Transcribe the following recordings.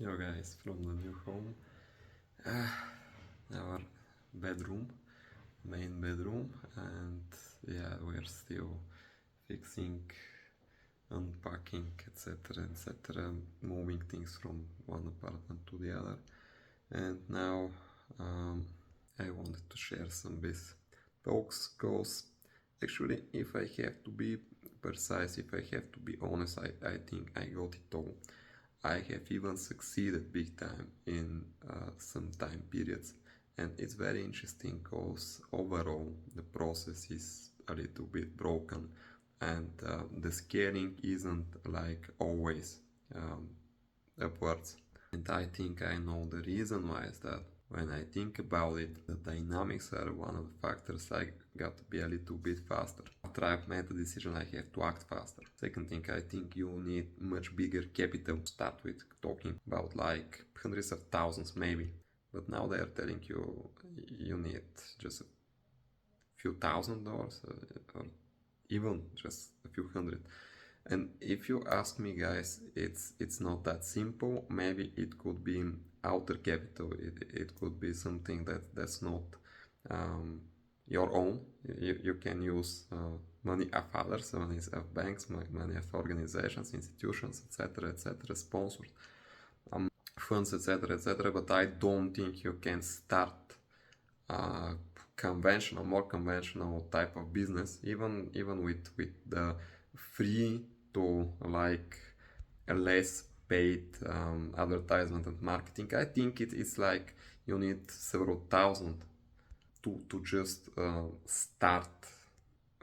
Yo guys, from the new home, our bedroom, main bedroom, and yeah, we're still fixing, unpacking, etc., etc., moving things from one apartment to the other. And now um, I wanted to share some best talks because actually, if I have to be precise, if I have to be honest, I think I got it all. I have even succeeded big time in some time periods, and it's very interesting because overall the process is a little bit broken, and the scaling isn't like always um, upwards. And I think I know the reason why is that. When I think about it, the dynamics are one of the factors I got to be a little bit faster. After I've made the decision, I have to act faster. Second thing, I think you need much bigger capital to start with, talking about like hundreds of thousands maybe. But now they are telling you need just a few $1,000 or even just a few hundred. And if you ask me, guys, it's not that simple. Maybe it could be outer capital. It could be something that's not um, your own. You can use money of others, money of banks, money of organizations, institutions, etc., sponsors, funds, etc. But I don't think you can start uh, more conventional type of business, even with the free to like a less paid advertisement and marketing. I think it's like you need several thousand to just start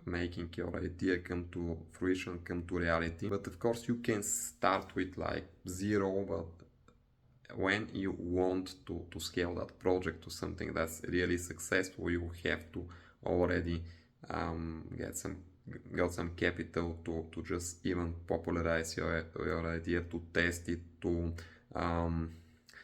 making your idea come to fruition, come to reality. But of course, you can start with like zero, but when you want to scale that project to something that's really successful, you have to already get some capital to just even popularize your idea, to test it, um,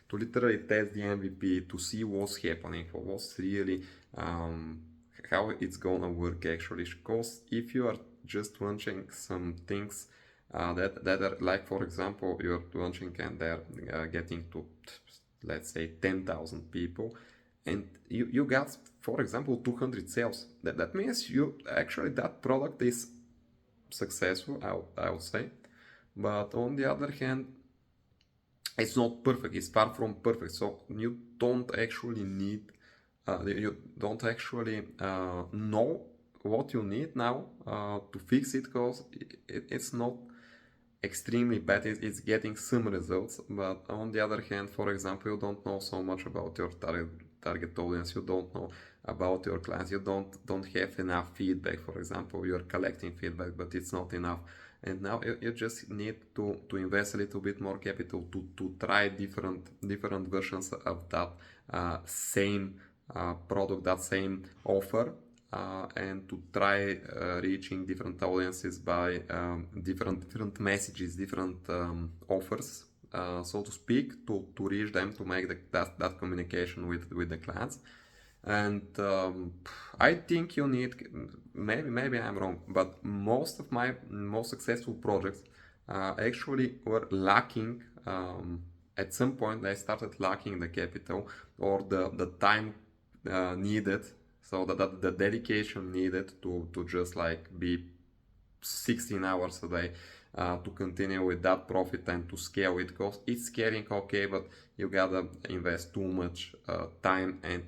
to literally test the MVP, to see what's happening, what's really how it's gonna work actually. Because if you are just launching some things that are like, for example, you're launching and they're getting to, let's say, 10,000 people, and you got, for example, 200 sales. That means you actually that product is successful, I would say. But on the other hand, it's not perfect. It's far from perfect. So you don't actually need, you don't actually know what you need now to fix it, because it's not extremely bad. It's getting some results, but on the other hand, for example, you don't know so much about your target audience. You don't know about your clients. You don't have enough feedback. For example, you're collecting feedback, but it's not enough. And now you just need to invest a little bit more capital to try different versions of that same product, that same offer, and to try reaching different audiences by different messages, different offers, so to speak, to reach them, to make that communication with the clients. And I think you need, maybe I'm wrong, but most of my most successful projects actually were lacking. At some point, they started lacking the capital or the time needed, so that the dedication needed to just like be 16 hours a day to continue with that profit and to scale it, because it's scaling okay, but you gotta invest too much time. And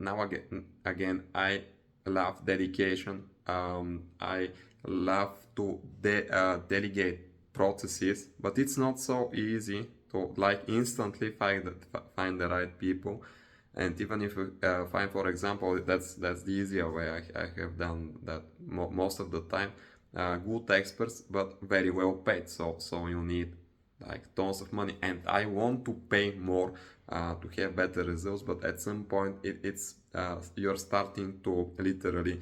now again, I love dedication. I love to delegate processes, but it's not so easy to like instantly find the right people. And even if you find, for example, that's the easier way. I have done that most of the time. Good experts, but very well paid. So you need like tons of money, and I want to pay more to have better results. But at some point, it's you're starting to literally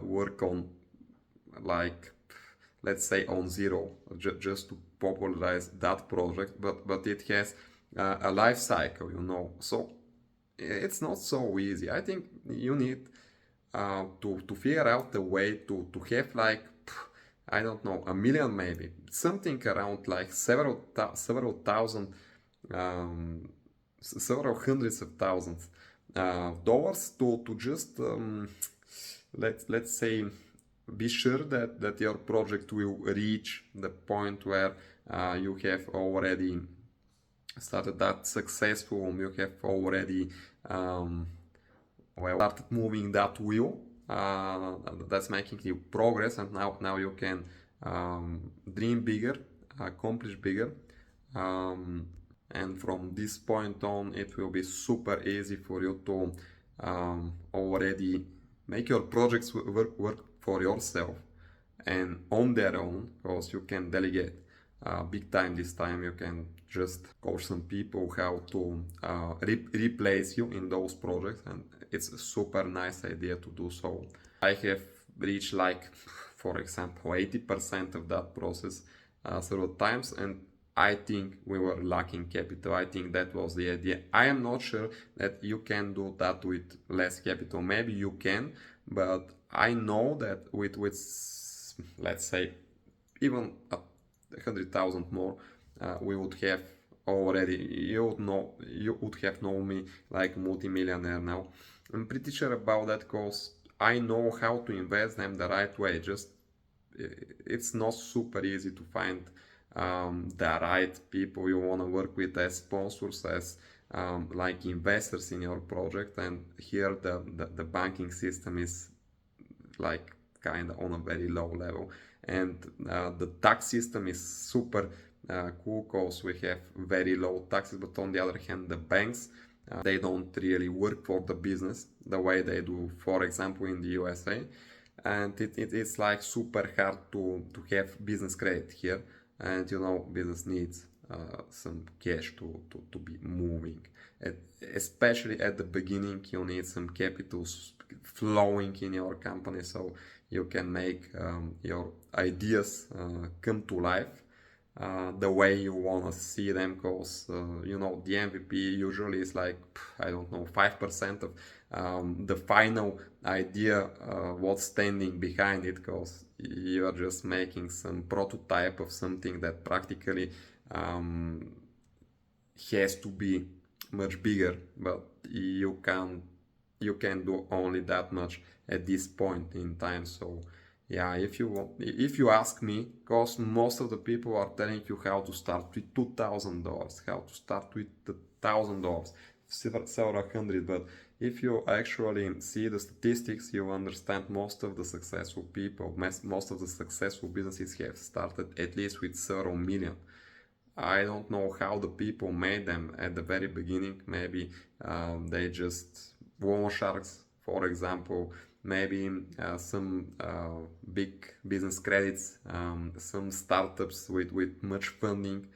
work on, like, let's say on zero, just to popularize that project. But it has a life cycle, so it's not so easy. I think you need to figure out the way to have like, I don't know, a million, maybe something around like several thousand um, several hundreds of thousands dollars to just let's say be sure that your project will reach the point where you have already started that successful, you have already um, well started moving that wheel that's making you progress, and now you can dream bigger, accomplish bigger, um, and from this point on it will be super easy for you to already make your projects work for yourself and on their own, because you can delegate big time. This time you can just coach some people how to replace you in those projects, and it's a super nice idea to do so. I have reached, like, for example, 80% of that process several times, and I think we were lacking capital. I think that was the idea. I am not sure that you can do that with less capital. Maybe you can, but I know that with let's say even 100,000 more, we would have already, you would have known me like multi-millionaire now. I'm pretty sure about that because I know how to invest them the right way. Just it's not super easy to find the right people you want to work with as sponsors, as like investors in your project. And here the banking system is like kind of on a very low level, and the tax system is super cool because we have very low taxes. But on the other hand, the banks, they don't really work for the business the way they do, for example, in the USA. And it's like super hard to have business credit here, and business needs some cash to be moving. At, especially at the beginning, you need some capital flowing in your company so you can make your ideas come to life the way you want to see them, because the MVP usually is like, I don't know, 5% of the final idea, what's standing behind it, because you are just making some prototype of something that practically has to be much bigger, but you can do only that much at this point in time. So yeah, if you ask me, because most of the people are telling you how to start with $2,000, how to start with $1,000, several hundred, but if you actually see the statistics, you understand most of the successful people, most of the successful businesses have started at least with several million. I don't know how the people made them at the very beginning. Maybe they just loan sharks, for example. Maybe some big business credits, some startups with much funding.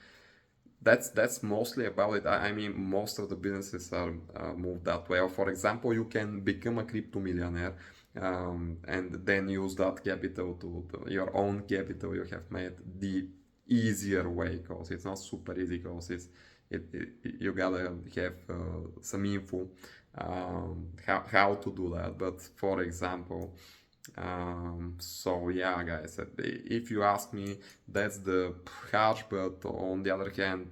That's mostly about it. I mean, most of the businesses are moved that way. Or for example, you can become a crypto millionaire and then use that capital to your own capital you have made the easier way, because it's not super easy, because you gotta have some info how to do that. But for example, so yeah, guys, if you ask me, that's the harsh, but on the other hand,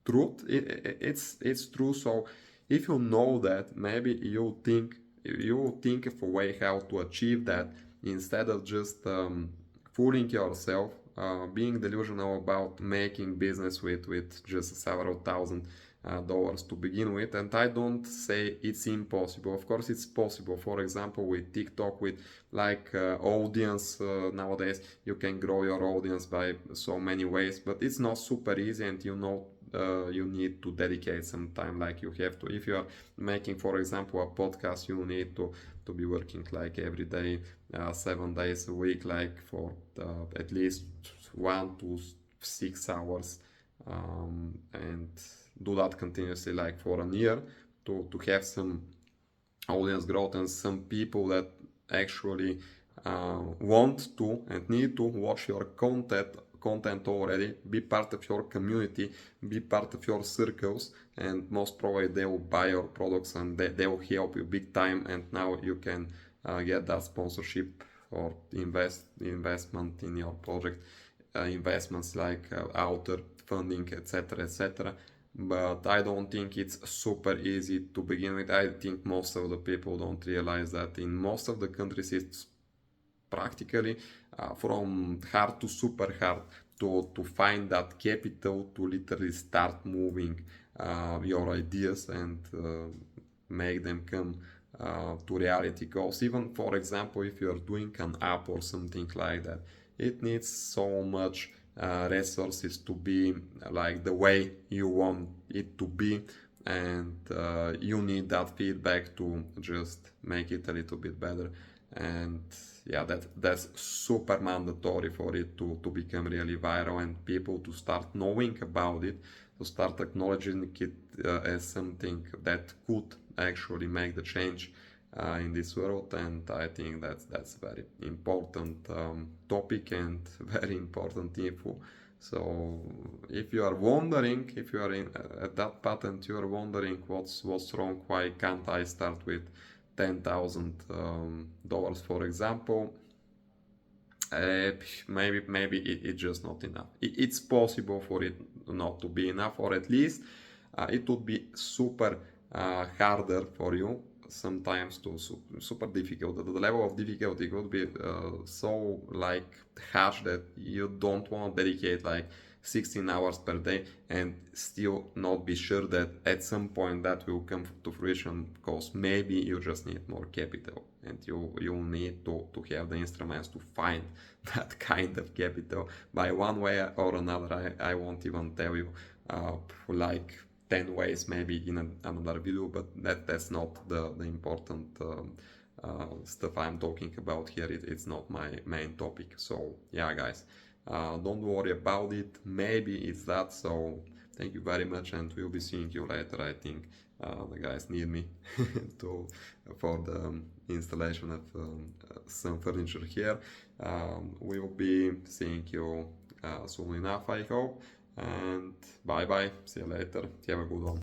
truth. It's true. So if you know that, maybe you think of a way how to achieve that, instead of just fooling yourself, being delusional about making business with just several thousand dollars to begin with. And I don't say it's impossible. Of course it's possible. For example, with TikTok, with like audience, nowadays you can grow your audience by so many ways, but it's not super easy, and you need to dedicate some time, like you have to. If you are making, for example, a podcast, you need to be working like every day, 7 days a week, like for at least 1 to 6 hours, and do that continuously, like for a year, to have some audience growth and some people that actually want to and need to watch your content already, be part of your community, be part of your circles, and most probably they will buy your products, and they will help you big time. And now you can get that sponsorship or investment in your project, investments like author funding, etc., etc. But I don't think it's super easy to begin with. I think most of the people don't realize that in most of the countries it's practically from hard to super hard to find that capital to literally start moving your ideas and make them come to reality goals. Even for example, if you're doing an app or something like that, it needs so much resources to be like the way you want it to be, and you need that feedback to just make it a little bit better. And yeah, that's super mandatory for it to become really viral and people to start knowing about it, to start acknowledging it as something that could actually make the change in this world. And I think that's very important topic and very important info. So if you are wondering, if you are at that patent, you are wondering what's wrong, why can't I start with $10,000, for example, maybe it's just not enough. It's possible for it not to be enough, or at least it would be super harder for you sometimes to super difficult. The level of difficulty could be so like harsh that you don't want to dedicate like 16 hours per day and still not be sure that at some point that will come to fruition, because maybe you just need more capital and you need to have the instruments to find that kind of capital by one way or another. I won't even tell you like 10 ways maybe in another video, but that's not the important stuff I'm talking about here. It's not my main topic. So yeah, guys, don't worry about it. Maybe it's that. So thank you very much, and we'll be seeing you later. I think the guys need me to for the installation of some furniture here. We'll be seeing you soon enough, I hope. And bye bye. See you later. Have a good one.